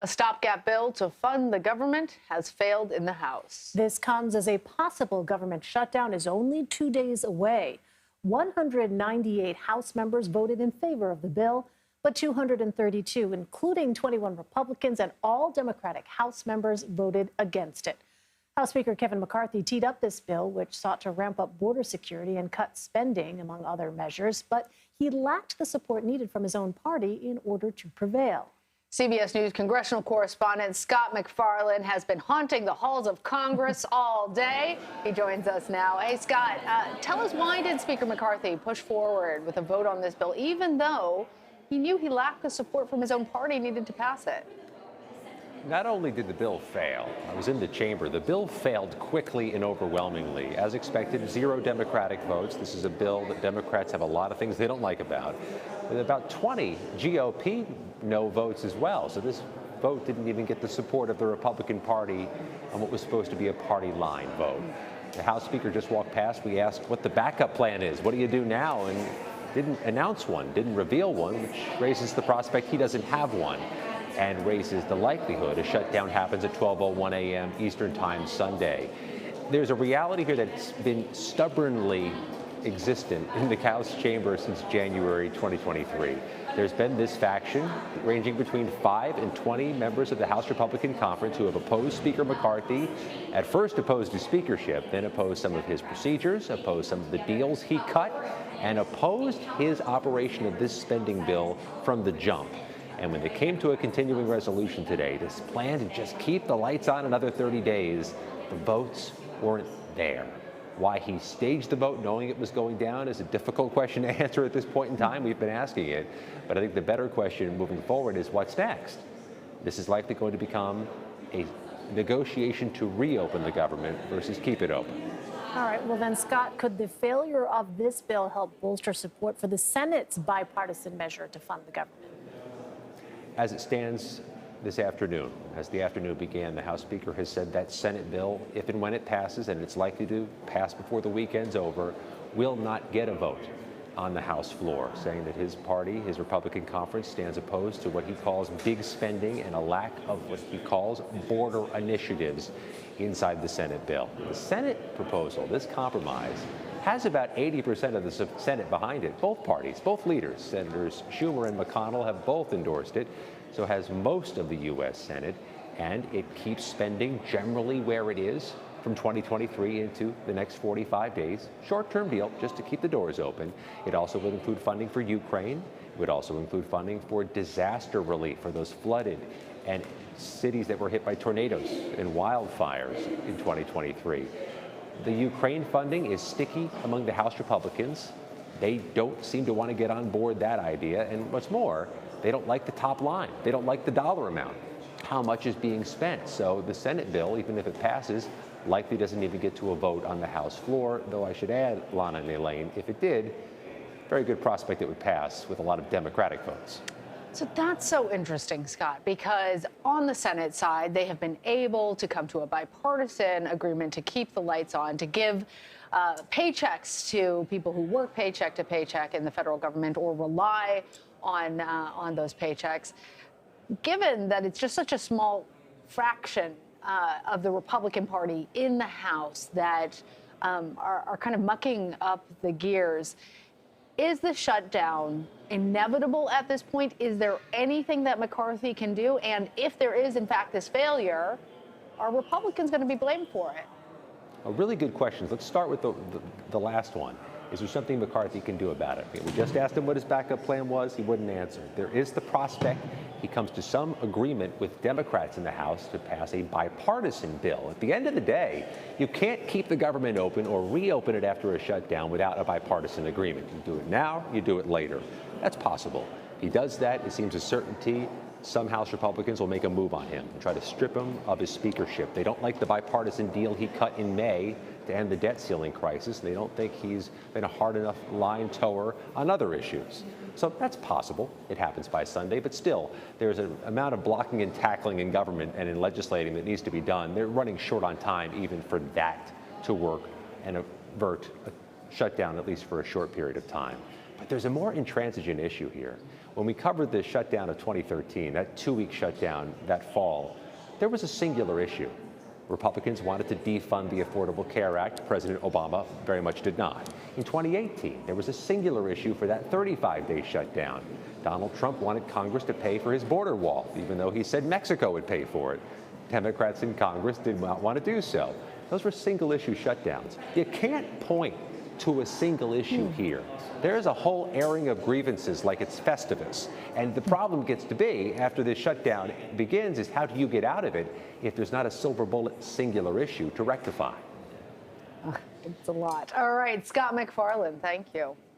A stopgap bill to fund the government has failed in the House. This comes as a possible government shutdown is only 2 days away. 198 House members voted in favor of the bill, but 232, including 21 Republicans and all Democratic House members, voted against it. House Speaker Kevin McCarthy teed up this bill, which sought to ramp up border security and cut spending, among other measures, but he lacked the support needed from his own party in order to prevail. CBS News congressional correspondent Scott MacFarlane has been haunting the halls of Congress all day. He joins us now. Hey, Scott, tell us, why did Speaker McCarthy push forward with a vote on this bill, even though he knew he lacked the support from his own party needed to pass it? Not only did the bill fail, I was in the chamber, the bill failed quickly and overwhelmingly. As expected, 0 Democratic votes. This is a bill that Democrats have a lot of things they don't like about. With about 20 GOP no votes as well. So this vote didn't even get the support of the Republican Party on what was supposed to be a party line vote. The House Speaker just walked past. We asked what the backup plan is. What do you do now? And didn't announce one, didn't reveal one, which raises the prospect he doesn't have one, and raises the likelihood a shutdown happens at 12:01 a.m. Eastern Time Sunday. There's a reality here that's been stubbornly existent in the House chamber since January 2023. There's been this faction ranging between 5 and 20 members of the House Republican Conference who have opposed Speaker McCarthy, at first opposed his speakership, then opposed some of his procedures, opposed some of the deals he cut, and opposed his operation of this spending bill from the jump. And when it came to a continuing resolution today, this plan to just keep the lights on another 30 days, the votes weren't there. Why he staged the vote knowing it was going down is a difficult question to answer at this point in time. We've been asking it. But I think the better question moving forward is what's next? This is likely going to become a negotiation to reopen the government versus keep it open. All right, well then, Scott, could the failure of this bill help bolster support for the Senate's bipartisan measure to fund the government? As it stands this afternoon, as the afternoon began, the House Speaker has said that Senate bill, if and when it passes, and it's likely to pass before the weekend's over, will not get a vote on the House floor, saying that his party, his Republican conference, stands opposed to what he calls big spending and a lack of what he calls border initiatives inside the Senate bill. The Senate proposal, this compromise, has about 80% of the Senate behind it. Both parties, both leaders, Senators Schumer and McConnell, have both endorsed it. So has most of the U.S. Senate, and it keeps spending generally where it is from 2023 into the next 45 days. Short-term deal, just to keep the doors open. It also would include funding for Ukraine. It would also include funding for disaster relief for those flooded and cities that were hit by tornadoes and wildfires in 2023. The Ukraine funding is sticky among the House Republicans. They don't seem to want to get on board that idea. And what's more, they don't like the top line. They don't like the dollar amount, how much is being spent. So the Senate bill, even if it passes, likely doesn't even get to a vote on the House floor, though I should add, Lana and Elaine, if it did, very good prospect it would pass with a lot of Democratic votes. So that's so interesting, Scott, because on the Senate side, they have been able to come to a bipartisan agreement to keep the lights on, to give paychecks to people who work paycheck to paycheck in the federal government or rely on those paychecks. Given that it's just such a small fraction of the Republican Party in the House that are kind of mucking up the gears, is the shutdown inevitable at this point? Is there anything that McCarthy can do? And if there is, in fact, this failure, are Republicans going to be blamed for it? A really good question. Let's start with the last one. Is there something McCarthy can do about it? We just asked him what his backup plan was. He wouldn't answer. There is the prospect he comes to some agreement with Democrats in the House to pass a bipartisan bill. At the end of the day, you can't keep the government open or reopen it after a shutdown without a bipartisan agreement. You do it now, you do it later. That's possible. If he does that, it seems a certainty. Some House Republicans will make a move on him and try to strip him of his speakership. They don't like the bipartisan deal he cut in May to end the debt ceiling crisis. They don't think he's been a hard enough line tower on other issues. So that's possible. It happens by Sunday. But still, there's an amount of blocking and tackling in government and in legislating that needs to be done. They're running short on time even for that to work and avert a shutdown, at least for a short period of time. But there's a more intransigent issue here. When we covered the shutdown of 2013, that 2-week shutdown that fall, there was a singular issue. Republicans wanted to defund the Affordable Care Act. President Obama very much did not. In 2018, there was a singular issue for that 35-day shutdown. Donald Trump wanted Congress to pay for his border wall, even though he said Mexico would pay for it. Democrats in Congress did not want to do so. Those were single-issue shutdowns. You can't point to a single issue here. There's a whole airing of grievances like it's Festivus. And the problem gets to be, after this shutdown begins, is how do you get out of it if there's not a silver bullet singular issue to rectify? It's a lot. All right, Scott MacFarlane, thank you.